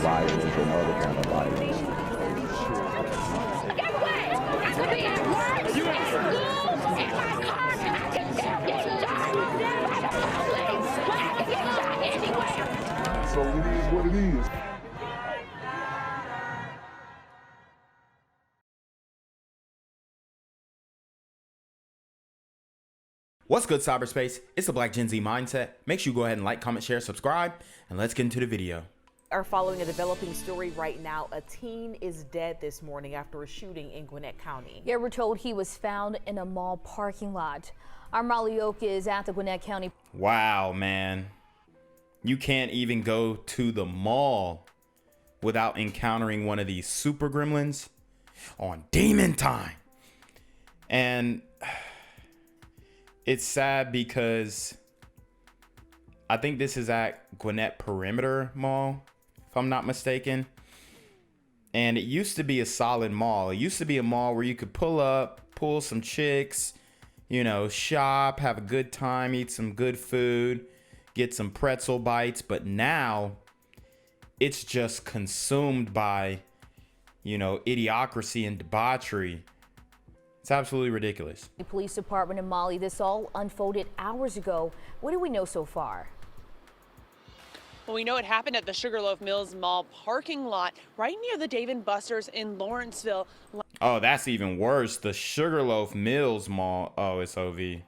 violence and other kind of violence. Get away! I could be at work, at school, in my car, and I can still get shot by the police, but I can get shot anywhere. So it is what it is. What's good, cyberspace? It's the Black Gen Z Mindset. Make sure you go ahead and like, comment, share, subscribe, and let's get into the video. Are following a developing story right now. A teen is dead this morning after a shooting in Gwinnett County. Yeah, we're told he was found in a mall parking lot. Our Molly Oak is at the Gwinnett County. Wow, man. You can't even go to the mall without encountering one of these super gremlins on demon time. And it's sad because I think this is at Gwinnett Perimeter Mall, if I'm not mistaken. And it used to be a solid mall. It used to be a mall where you could pull up, pull some chicks, you know, shop, have a good time, eat some good food, get some pretzel bites. But now it's just consumed by, you know, idiocracy and debauchery. It's absolutely ridiculous. The police department in Molly, this all unfolded hours ago. What do we know so far? Well, we know it happened at the Sugarloaf Mills Mall parking lot right near the Dave & Buster's in Lawrenceville. Oh, that's even worse. The Sugarloaf Mills Mall. Oh, it's OV.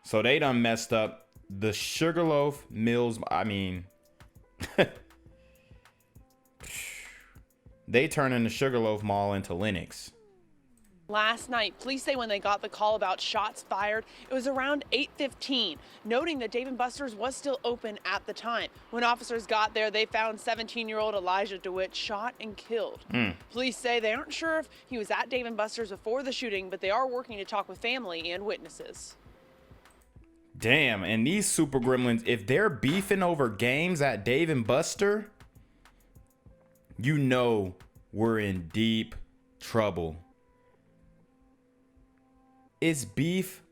So they done messed up the Sugarloaf Mills. I mean, they turning the Sugarloaf Mall into Linux. Last night, police say when they got the call about shots fired, it was around 8:15, noting that Dave & Buster's was still open at the time. When officers got there, they found 17-year-old Elijah Dewitt shot and killed. Police say they aren't sure if he was at Dave & Buster's before the shooting, but they are working to talk with family and witnesses. Damn, and these super gremlins, if they're beefing over games at Dave & Buster, you know we're in deep trouble. It's beef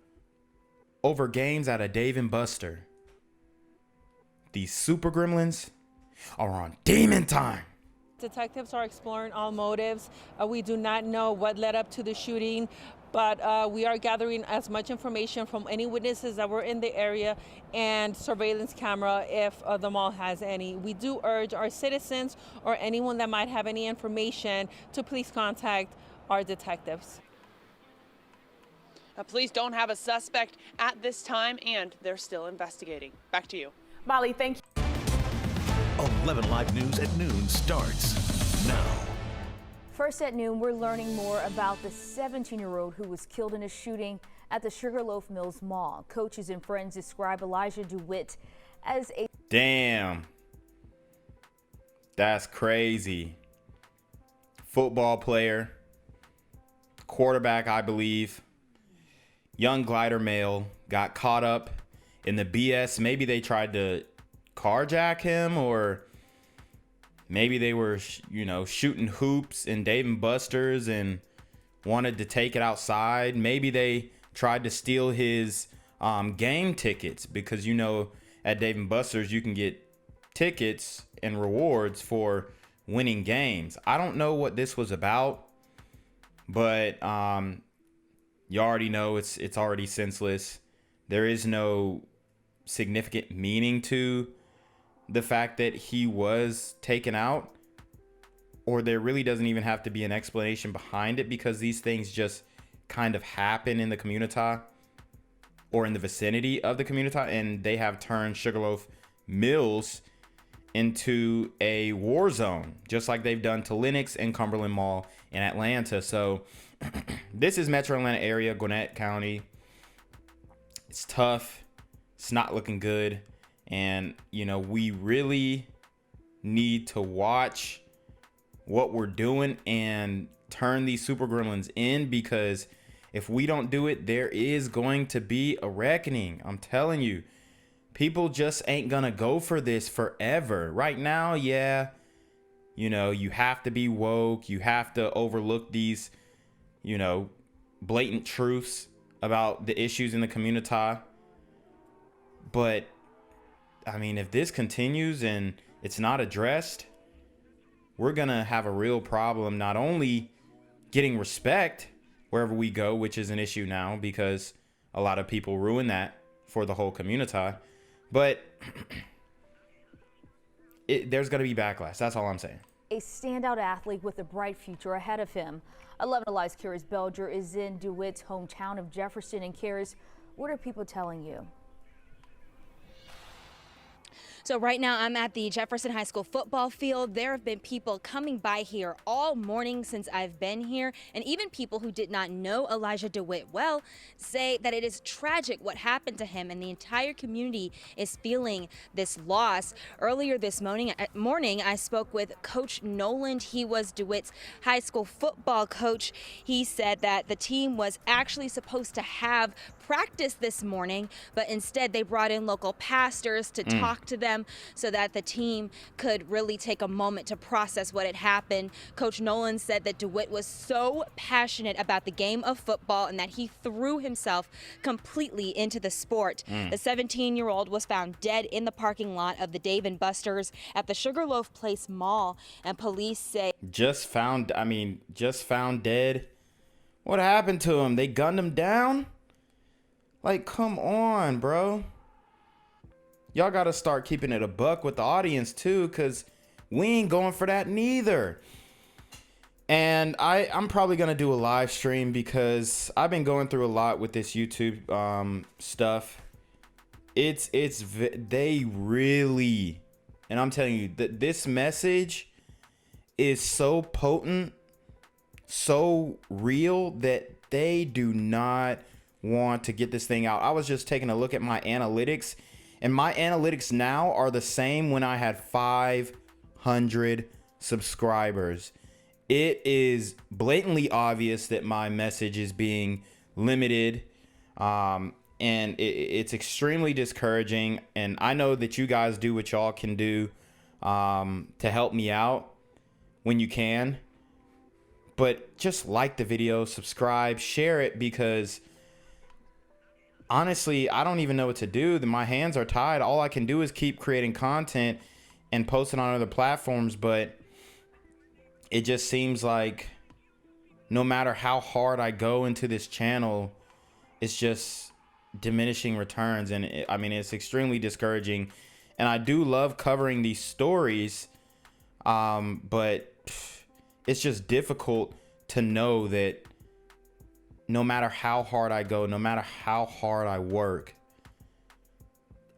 over games at a Dave & Buster. These super gremlins are on demon time. Detectives are exploring all motives. We do not know what led up to the shooting, but we are gathering as much information from any witnesses that were in the area and surveillance camera if the mall has any. We do urge our citizens or anyone that might have any information to please contact our detectives. Police don't have a suspect at this time, and they're still investigating. Back to you. Molly, thank you. 11 Live News at noon starts now. First at noon, we're learning more about the 17-year-old who was killed in a shooting at the Sugarloaf Mills Mall. Coaches and friends describe Elijah Dewitt as a... Damn. That's crazy. Football player. Quarterback, I believe. Young glider male got caught up in the BS. Maybe they tried to carjack him, or maybe they were, you know, shooting hoops in Dave & Buster's and wanted to take it outside. Maybe they tried to steal his game tickets, because, you know, at Dave & Buster's you can get tickets and rewards for winning games. I don't know what this was about, but you already know it's already senseless. There is no significant meaning to the fact that he was taken out, or there really doesn't even have to be an explanation behind it, because these things just kind of happen in the community or in the vicinity of the community, and they have turned Sugarloaf Mills into a war zone, just like they've done to Lenox and Cumberland Mall in Atlanta. So this is Metro Atlanta area, Gwinnett County. It's tough. It's not looking good. And, you know, we really need to watch what we're doing and turn these super gremlins in, because if we don't do it, there is going to be a reckoning. I'm telling you, people just ain't gonna go for this forever. Right now, yeah, you know, you have to be woke. You have to overlook these, you know, blatant truths about the issues in the community. But I mean, if this continues and it's not addressed, we're going to have a real problem not only getting respect wherever we go, which is an issue now because a lot of people ruin that for the whole community, but there's going to be backlash. That's all I'm saying. A standout athlete with a bright future ahead of him. 11 Alive's Karis Belger is in DeWitt's hometown of Jefferson. And Karis, what are people telling you? So right now I'm at the Jefferson High School football field. There have been people coming by here all morning since I've been here, and even people who did not know Elijah Dewitt well say that it is tragic what happened to him, and the entire community is feeling this loss. Earlier this morning I spoke with Coach Noland. He was DeWitt's high school football coach. He said that the team was actually supposed to have practice this morning, but instead they brought in local pastors to talk to them so that the team could really take a moment to process what had happened. Coach Nolan said that DeWitt was so passionate about the game of football and that he threw himself completely into the sport. The 17-year-old was found dead in the parking lot of the Dave & Buster's at the Sugarloaf Mills Mall, and police say just found dead. What happened to him? They gunned him down? Like, come on, bro. Y'all got to start keeping it a buck with the audience, too, because we ain't going for that neither. And I'm probably going to do a live stream because I've been going through a lot with this YouTube stuff. They really, and I'm telling you, that this message is so potent, so real that they do not want to get this thing out. I was just taking a look at my analytics, and my analytics now are the same when I had 500 subscribers. It is blatantly obvious that my message is being limited, and it's extremely discouraging. And I know that you guys do what y'all can do to help me out when you can, but just like the video, subscribe, share it, because honestly, I don't even know what to do. My hands are tied. All I can do is keep creating content and posting on other platforms, but it just seems like no matter how hard I go into this channel, it's just diminishing returns. And it's extremely discouraging. And I do love covering these stories, but it's just difficult to know that no matter how hard I go, no matter how hard I work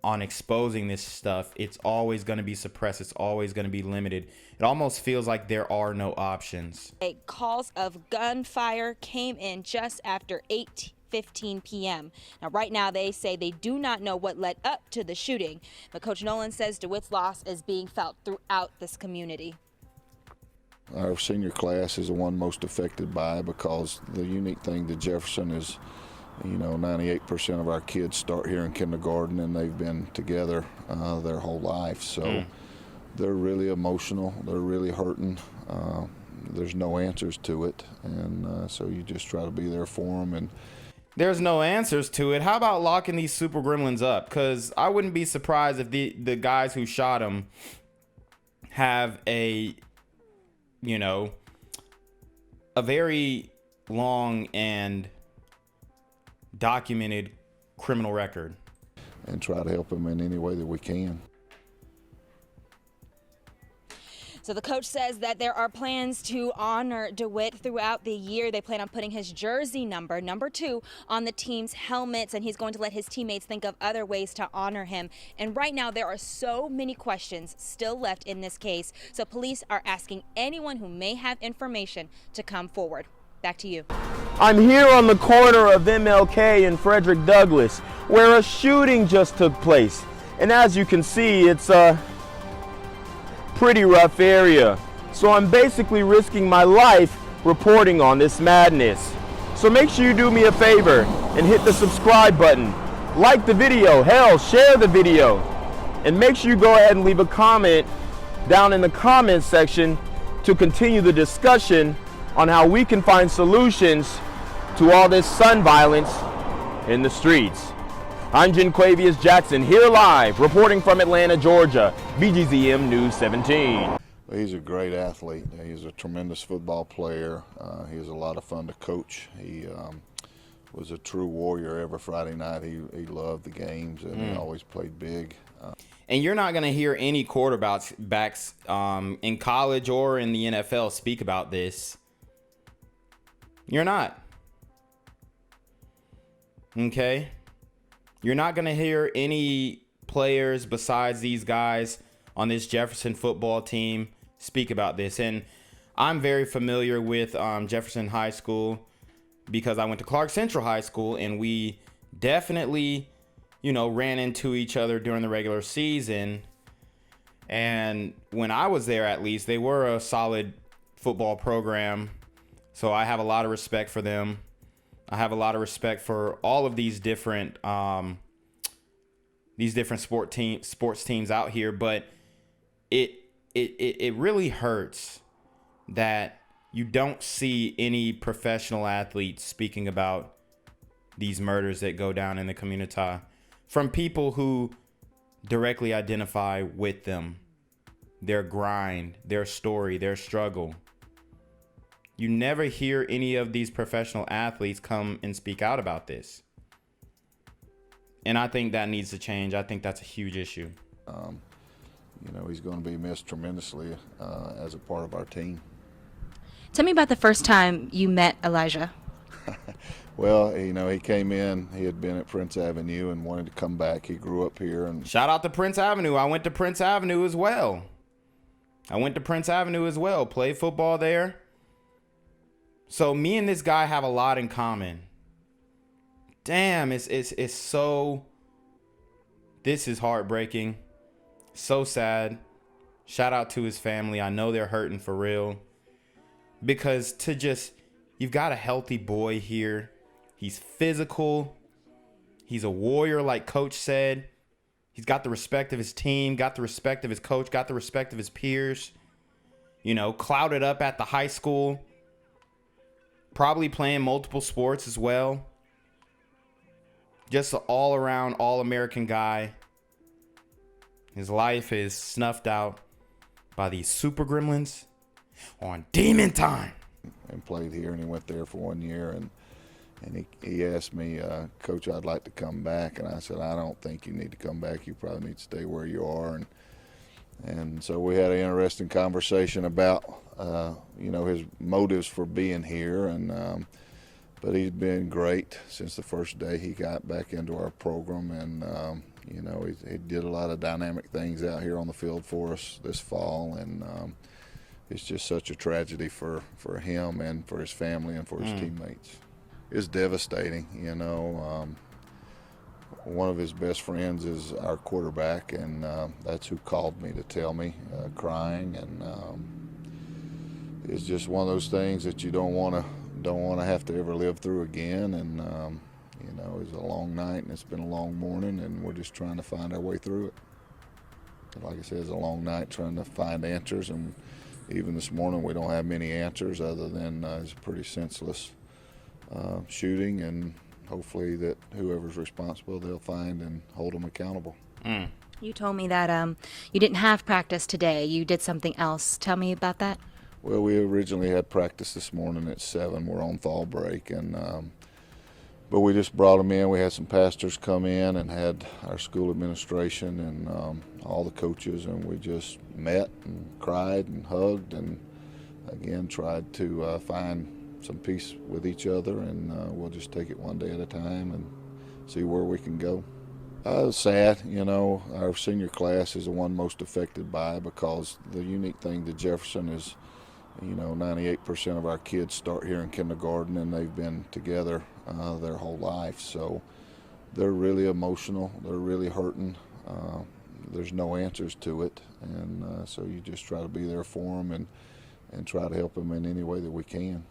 on exposing this stuff, it's always going to be suppressed. It's always going to be limited. It almost feels like there are no options. Calls of gunfire came in just after 8:15 p.m. Now, right now, they say they do not know what led up to the shooting, but Coach Nolan says DeWitt's loss is being felt throughout this community. Our senior class is the one most affected by it, because the unique thing to Jefferson is, 98% of our kids start here in kindergarten, and they've been together their whole life. So they're really emotional. They're really hurting. There's no answers to it, and so you just try to be there for them. And there's no answers to it. How about locking these Super Gremlins up? Because I wouldn't be surprised if the guys who shot him have a very long and documented criminal record. And try to help them in any way that we can. So the coach says that there are plans to honor DeWitt throughout the year. They plan on putting his jersey number 2, on the team's helmets, and he's going to let his teammates think of other ways to honor him. And right now, there are so many questions still left in this case. So police are asking anyone who may have information to come forward. Back to you. I'm here on the corner of MLK and Frederick Douglass, where a shooting just took place. And as you can see, it's a pretty rough area. So I'm basically risking my life reporting on this madness. So make sure you do me a favor and hit the subscribe button. Like the video, hell, share the video. And make sure you go ahead and leave a comment down in the comments section to continue the discussion on how we can find solutions to all this son violence in the streets. I'm Jaquavius Jackson, here live, reporting from Atlanta, Georgia, BGZM News 17. He's a great athlete. He's a tremendous football player. He is a lot of fun to coach. He was a true warrior every Friday night. He loved the games, and he always played big. And you're not going to hear any quarterbacks in college or in the NFL speak about this. You're not. Okay? You're not going to hear any players besides these guys on this Jefferson football team speak about this. And I'm very familiar with Jefferson High School because I went to Clark Central High School, and we definitely, ran into each other during the regular season. And when I was there, at least, they were a solid football program. So I have a lot of respect for them. I have a lot of respect for all of these different sports teams out here. But it really hurts that you don't see any professional athletes speaking about these murders that go down in the community from people who directly identify with them, their grind, their story, their struggle. You never hear any of these professional athletes come and speak out about this. And I think that needs to change. I think that's a huge issue. He's going to be missed tremendously as a part of our team. Tell me about the first time you met Elijah. Well, he came in. He had been at Prince Avenue and wanted to come back. He grew up here. And shout out to Prince Avenue. I went to Prince Avenue as well. Played football there. So me and this guy have a lot in common. Damn, it's so. This is heartbreaking. So sad. Shout out to his family. I know they're hurting for real. Because you've got a healthy boy here. He's physical. He's a warrior, like Coach said. He's got the respect of his team, got the respect of his coach, got the respect of his peers. Clouded up at the high school. Probably playing multiple sports as well. Just an all-around, all-American guy. His life is snuffed out by these Super Gremlins on Demon Time. And played here, and he went there for 1 year, and he asked me, Coach, I'd like to come back, and I said, I don't think you need to come back. You probably need to stay where you are. And so we had an interesting conversation about his motives for being here, but he's been great since the first day he got back into our program, and he did a lot of dynamic things out here on the field for us this fall, and it's just such a tragedy for him and for his family and for his teammates. It's devastating, One of his best friends is our quarterback, and that's who called me to tell me, crying, and it's just one of those things that you don't want to have to ever live through again. And it was a long night, and it's been a long morning, and we're just trying to find our way through it. Like I said, it's a long night trying to find answers, and even this morning we don't have many answers other than it's a pretty senseless shooting, and hopefully that whoever's responsible, they'll find and hold them accountable. You told me that you didn't have practice today. You did something else. Tell me about that. Well, we originally had practice this morning at 7. We're on fall break, and but we just brought them in. We had some pastors come in and had our school administration and all the coaches, and we just met and cried and hugged and, again, tried to find some peace with each other, and we'll just take it one day at a time and see where we can go. Sad, our senior class is the one most affected by it, because the unique thing to Jefferson is, 98% of our kids start here in kindergarten, and they've been together their whole life. So they're really emotional. They're really hurting. There's no answers to it, and so you just try to be there for them and try to help them in any way that we can.